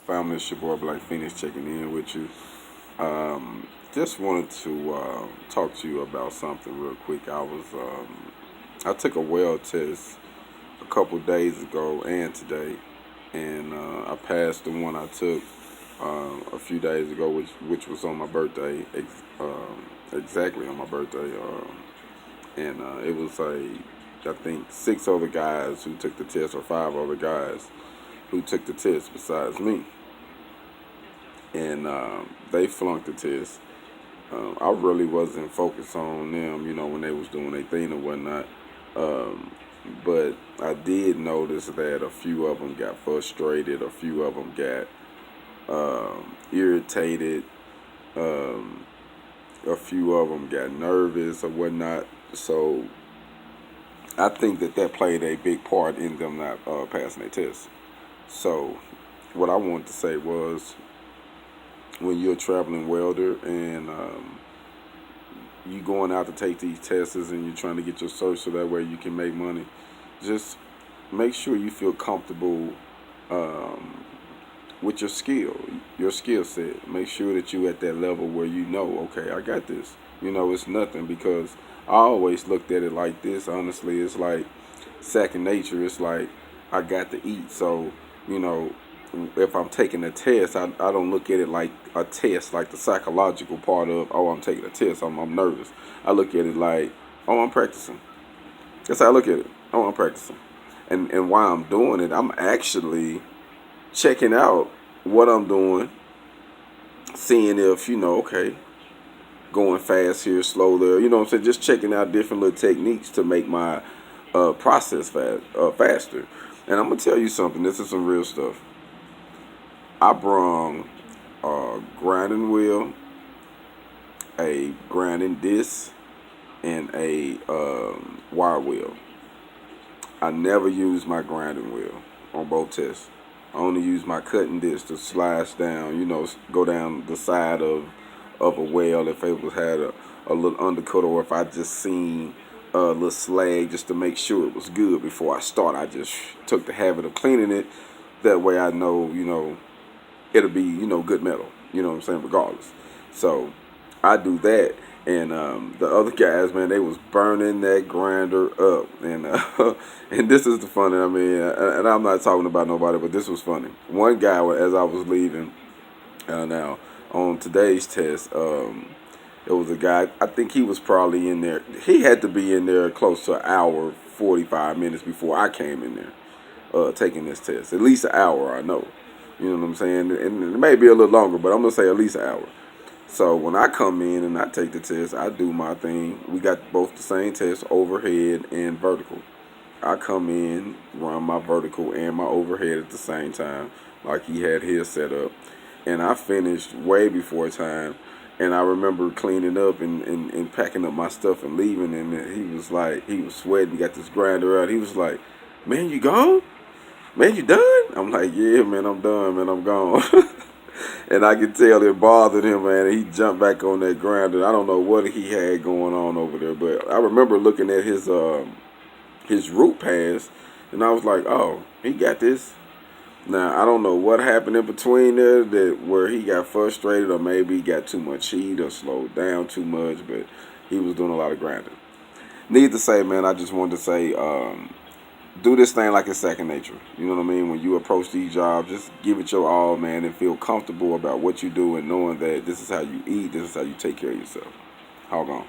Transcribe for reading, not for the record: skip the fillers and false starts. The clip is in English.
Family, it's your boy Black Phoenix checking in with you. Just wanted to talk to you about something real quick. I took a weld test a couple days ago and today, and I passed the one I took a few days ago, which was on my birthday, exactly on my birthday, and it was I think 6 other guys who took the test, or 5 other guys who took the test besides me, and they flunked the test. I really wasn't focused on them, when they was doing their thing or whatnot. But I did notice that a few of them got frustrated, a few of them got irritated, a few of them got nervous or whatnot. So I think that played a big part in them not passing their test. So what I wanted to say was, when you're a traveling welder and you going out to take these tests and you're trying to get your cert so that way you can make money, just make sure you feel comfortable with your skill set. Make sure that you at that level where okay, I got this. It's nothing, because I always looked at it like this. Honestly, it's like second nature. It's like I got to eat. So, if I'm taking a test, I don't look at it like a test, like the psychological part of, oh, I'm taking a test, I'm nervous. I look at it like, oh, I'm practicing. That's how I look at it. Oh, I'm practicing. And while I'm doing it, I'm actually checking out what I'm doing, seeing if, okay, going fast here, slow there, what I'm saying? Just checking out different little techniques to make my process faster. And I'm going to tell you something. This is some real stuff. I brung a grinding wheel, a grinding disc, and a wire wheel. I never used my grinding wheel on both tests. I only used my cutting disc to slice down, go down the side of a well if it had a little undercut, or if I just seen a little slag, just to make sure it was good before I start. I just took the habit of cleaning it. That way I know, it'll be, good metal, what I'm saying, regardless. So I do that. And the other guys, man, they was burning that grinder up. And and this is the funny, and I'm not talking about nobody, but this was funny. One guy, as I was leaving, now on today's test, it was a guy, I think he was probably in there. He had to be in there close to an hour, 45 minutes before I came in there taking this test. At least an hour, I know. You know what I'm saying? And it may be a little longer, but I'm going to say at least an hour. So when I come in and I take the test, I do my thing. We got both the same test, overhead and vertical. I come in, run my vertical and my overhead at the same time, like he had his set up. And I finished way before time. And I remember cleaning up and packing up my stuff and leaving. And he was sweating. He got this grinder out. He was like, "Man, you gone? Man, you done?" I'm like, "Yeah, man, I'm done, man, I'm gone." And I could tell it bothered him, man. And he jumped back on that grinder. I don't know what he had going on over there, but I remember looking at his root pass, and I was like, "Oh, he got this." Now I don't know what happened in between there, where he got frustrated, or maybe he got too much heat or slowed down too much, but he was doing a lot of grinding. Need to say, man, I just wanted to say, do this thing like it's second nature. You know what I mean? When you approach these jobs, just give it your all, man, and feel comfortable about what you do, and knowing that this is how you eat, this is how you take care of yourself. Hold on.